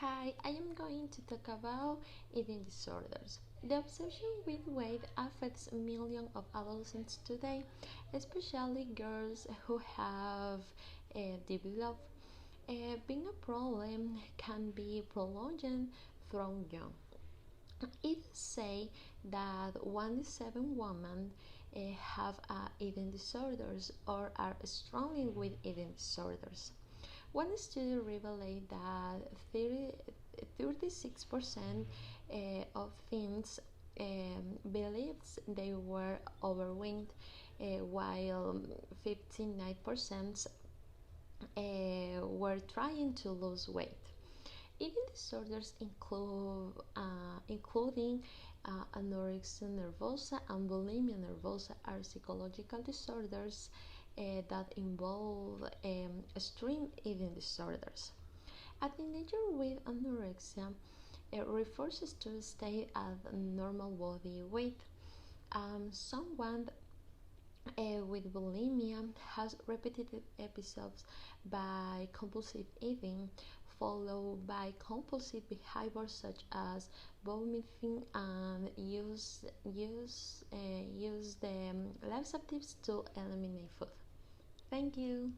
Hi, I am going to talk about eating disorders. The obsession with weight affects millions of adolescents today, especially girls who have developed being a problem can be prolonged from young. It say that 1 in 7 women have eating disorders or are struggling with eating disorders. One study revealed that 36% of teens believes they were overweight, while 59% were trying to lose weight. Eating disorders including anorexia nervosa and bulimia nervosa, are psychological disorders that involve extreme eating disorders. A teenager with anorexia refuses to stay at normal body weight. Someone with bulimia has repetitive episodes by compulsive eating, followed by compulsive behaviors such as vomiting and use the laxatives to eliminate food. Thank you.